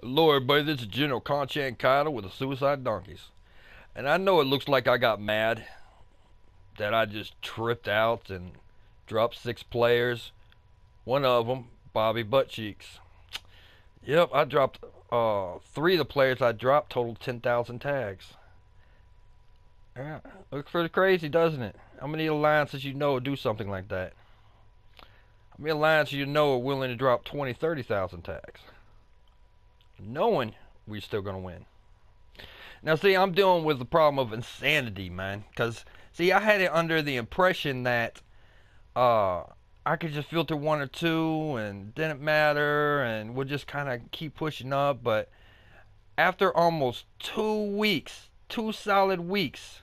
Hello, everybody. This is General Conchan Kaido with the Suicide Donkeys. And I know it looks like I got mad that I just tripped out and dropped 6 players. One of them, Bobby Buttcheeks. Yep, I dropped 3 of the players I dropped totaled 10,000 tags. Yeah, looks pretty crazy, doesn't it? How many alliances you know do something like that? How many alliances you know are willing to drop 20, 30,000 tags? Knowing we're still going to win. Now, see, I'm dealing with the problem of insanity, man. Because, see, I had it under the impression that I could just filter 1 or 2 and didn't matter and would just kind of keep pushing up. But after almost 2 weeks, 2 solid weeks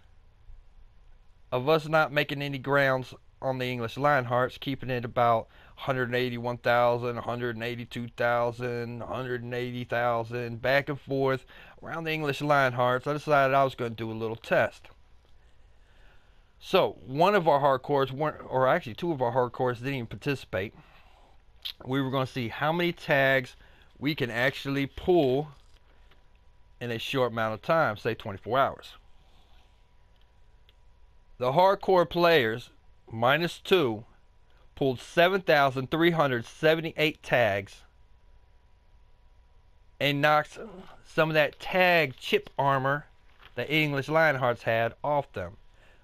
of us not making any grounds on the English Lionhearts, keeping it about 181,000, 182,000, 180,000, back and forth around the English Lionhearts, I decided I was going to do a little test. So, one of our hardcores, or actually 2 of our hardcores didn't even participate. We were going to see how many tags we can actually pull in a short amount of time, say 24 hours. The hardcore players, -2, pulled 7,378 tags and knocked some of that tag chip armor that English Lionhearts had off them.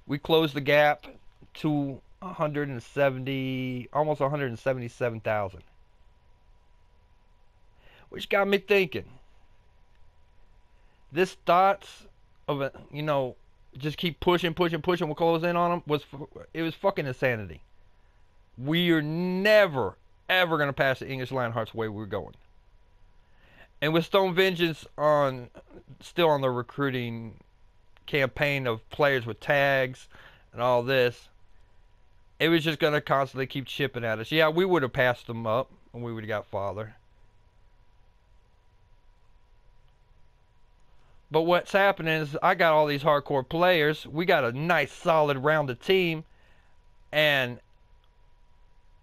We closed the gap to 170, almost 177,000. Which got me thinking. This thoughts of it, just keep pushing, we'll close in on them, it was fucking insanity. We are never, ever going to pass the English Lionhearts the way we're going. And with Stone Vengeance still on the recruiting campaign of players with tags and all this, it was just going to constantly keep chipping at us. Yeah, we would have passed them up and we would have got farther. But what's happening is I got all these hardcore players. We got a nice, solid, rounded team. And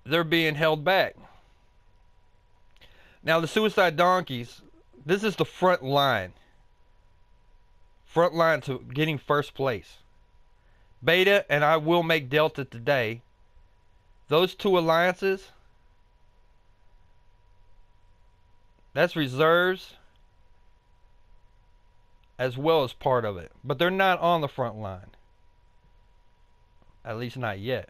they're being held back. Now, the Suicide Donkeys, this is the front line. Front line to getting first place. Beta and I will make Delta today. Those 2 alliances, that's reserves as well as part of it. But they're not on the front line. At least not yet.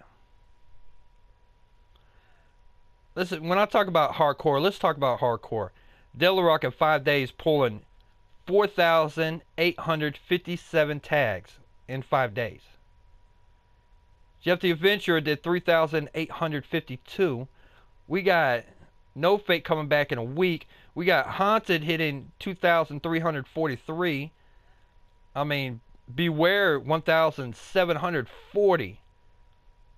Listen, when I talk about hardcore, let's talk about hardcore. Delarock in 5 days pulling 4,857 tags in 5 days. Jeff the Adventurer did 3,852. We got No Fate coming back in a week. We got Haunted hitting 2,343. I mean, Beware 1,740.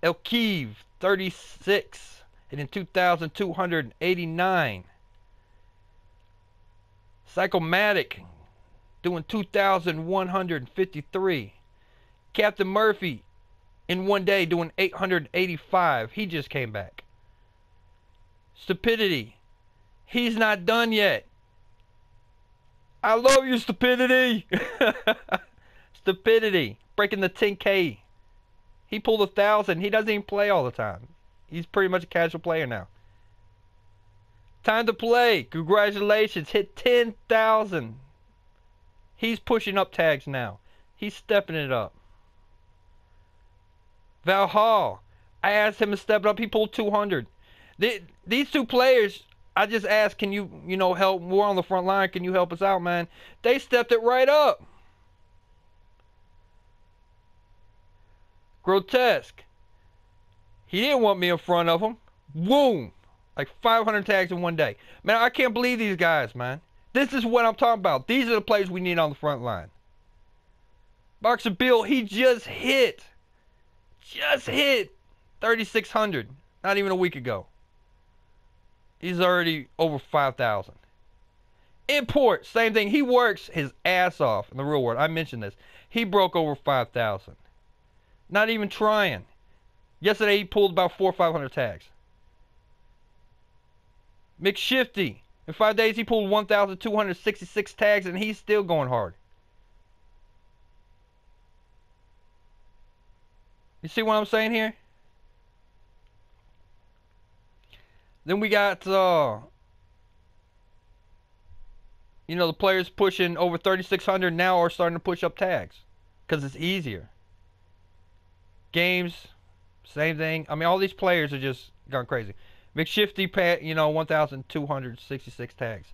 El Kiev 36. And in 2,289. Psychomatic doing 2,153. Captain Murphy in 1 day doing 885. He just came back. Stupidity. He's not done yet. I love you, Stupidity. Stupidity. Breaking the 10K. He pulled 1,000. He doesn't even play all the time. He's pretty much a casual player now. Time to play. Congratulations. Hit 10,000. He's pushing up tags now. He's stepping it up. Valhall. I asked him to step it up. He pulled 200. These 2 players, I just asked, can you, help? We're on the front line. Can you help us out, man? They stepped it right up. Grotesque. He didn't want me in front of him. Boom. Like 500 tags in 1 day. Man, I can't believe these guys, man. This is what I'm talking about. These are the players we need on the front line. Boxer Bill, he just hit 3,600. Not even a week ago. He's already over 5,000. Import, same thing. He works his ass off in the real world. I mentioned this. He broke over 5,000. Not even trying. Yesterday he pulled about 400 or 500 tags. McShifty. In 5 days, he pulled 1,266 tags, and he's still going hard. You see what I'm saying here? Then we got, the players pushing over 3,600 now are starting to push up tags. Because it's easier. Games, same thing. I mean, all these players are just gone crazy. McShifty, 1,266 tags.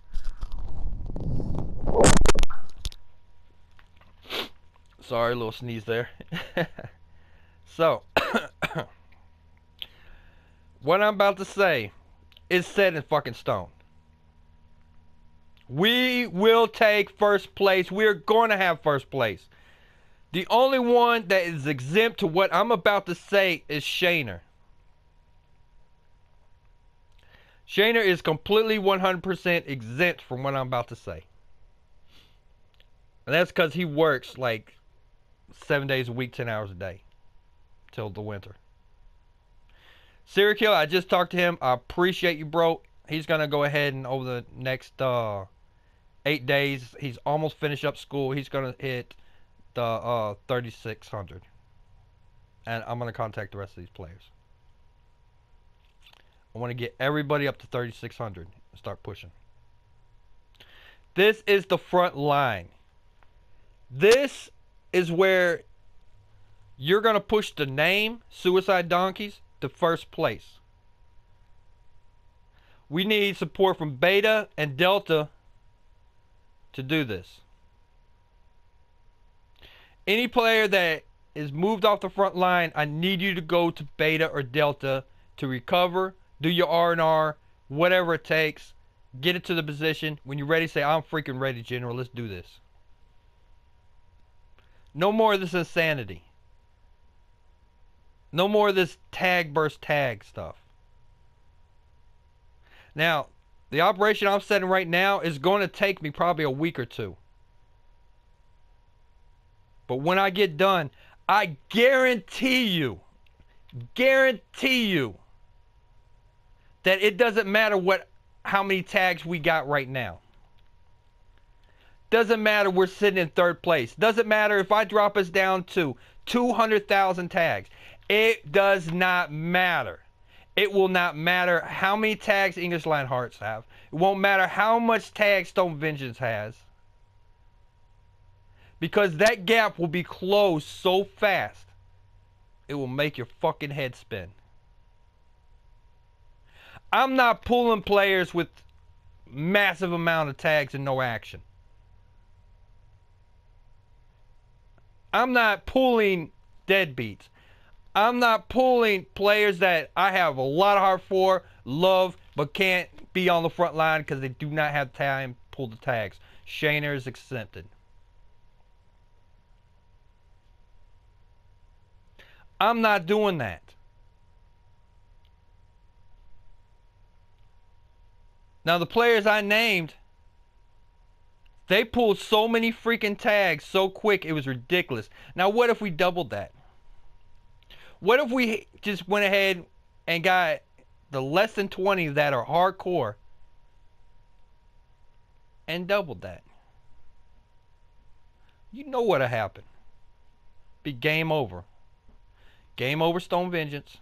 Sorry, a little sneeze there. So, what I'm about to say is set in fucking stone. We will take first place. We're going to have first place. The only one that is exempt to what I'm about to say is Shaner. Shaner is completely 100% exempt from what I'm about to say. And that's because he works like 7 days a week, 10 hours a day. Till the winter. Serial Killer, I just talked to him. I appreciate you, bro. He's going to go ahead and over the next 8 days, he's almost finished up school. He's going to hit the 3,600. And I'm going to contact the rest of these players. I want to get everybody up to 3,600 and start pushing. This is the front line. This is where you're going to push the name, Suicide Donkeys, to first place. We need support from Beta and Delta to do this. Any player that is moved off the front line, I need you to go to Beta or Delta to recover, do your R&R, whatever it takes, get it to the position. When you're ready, say, I'm freaking ready, General. Let's do this. No more of this insanity. No more of this tag burst tag stuff. Now, the operation I'm setting right now is going to take me probably a week or two. But when I get done, I guarantee you that it doesn't matter how many tags we got right now. Doesn't matter we're sitting in third place. Doesn't matter if I drop us down to 200,000 tags. It does not matter. It will not matter how many tags English Lionhearts have. It won't matter how much tags Stone Vengeance has. Because that gap will be closed so fast, it will make your fucking head spin. I'm not pulling players with massive amount of tags and no action. I'm not pulling deadbeats. I'm not pulling players that I have a lot of heart for, love, but can't be on the front line because they do not have time to pull the tags. Shaner is exempted. I'm not doing that. Now the players I named, they pulled so many freaking tags so quick it was ridiculous. Now what if we doubled that? What if we just went ahead and got the less than 20 that are hardcore and doubled that? You know what'll happen. Be game over. Game over Stone Vengeance.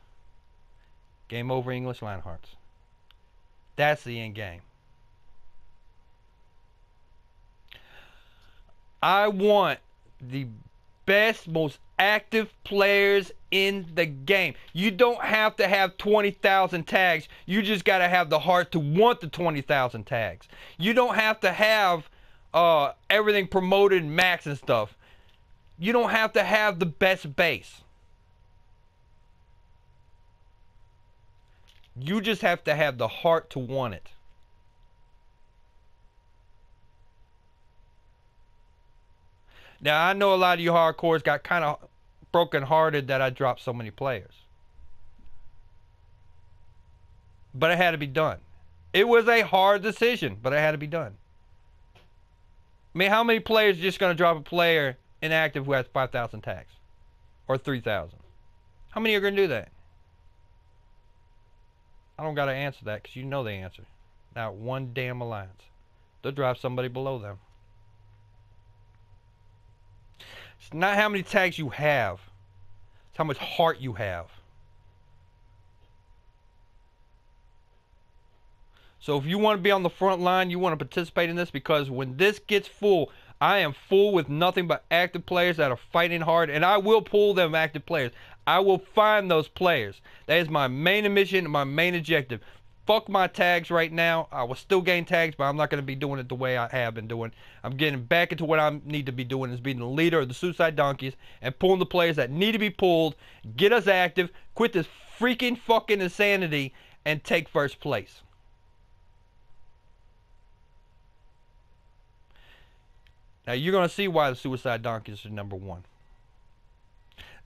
Game over English Lionhearts. That's the end game. I want the best, most active players in the game. You don't have to have 20,000 tags. You just got to have the heart to want the 20,000 tags. You don't have to have everything promoted max and stuff. You don't have to have the best base. You just have to have the heart to want it. Now, I know a lot of you hardcores got kind of broken-hearted that I dropped so many players. But it had to be done. It was a hard decision, but it had to be done. I mean, how many players are just going to drop a player inactive who has 5,000 tags? Or 3,000? How many are going to do that? I don't got to answer that because you know the answer. Not one damn alliance. They'll drop somebody below them. It's not how many tags you have. It's how much heart you have. So if you want to be on the front line, you want to participate in this, because when this gets full, I am full with nothing but active players that are fighting hard, and I will pull them active players. I will find those players. That is my main mission, my main objective. Fuck my tags right now. I will still gain tags, but I'm not going to be doing it the way I have been doing. I'm getting back into what I need to be doing, is being the leader of the Suicide Donkeys and pulling the players that need to be pulled, get us active, quit this freaking fucking insanity, and take first place. Now you're going to see why the Suicide Donkeys are number one.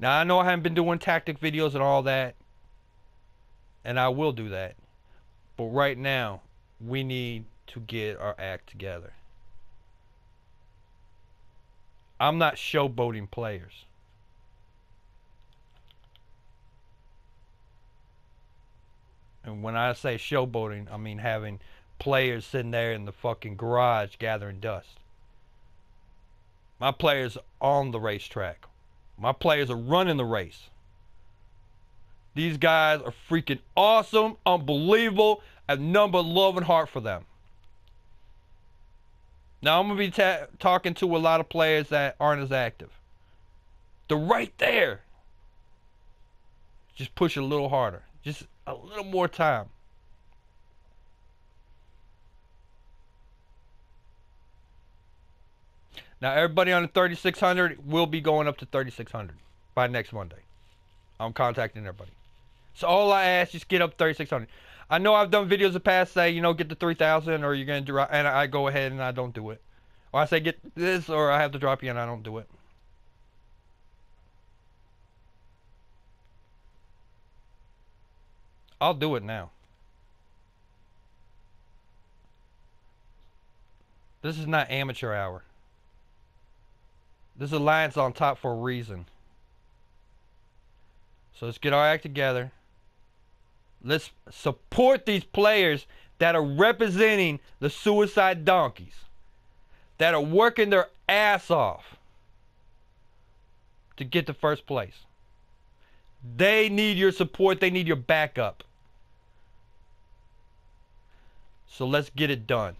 Now I know I haven't been doing tactic videos and all that, and I will do that. But right now, we need to get our act together. I'm not showboating players. And when I say showboating, I mean having players sitting there in the fucking garage gathering dust. My players are on the racetrack. My players are running the race. These guys are freaking awesome, unbelievable. I have nothing but love and heart for them. Now I'm going to be talking to a lot of players that aren't as active. They're right there. Just push it a little harder. Just a little more time. Now everybody on the 3600 will be going up to 3600 by next Monday. I'm contacting everybody. So all I ask, just get up 3600. I know I've done videos in the past say, you know, get to 3000 or you're going to drop, and I go ahead and I don't do it. Or I say get this, or I have to drop you and I don't do it. I'll do it now. This is not amateur hour. This alliance on top for a reason. So let's get our act together. Let's support these players that are representing the Suicide Donkeys, that are working their ass off to get to first place. They need your support. They need your backup. So let's get it done.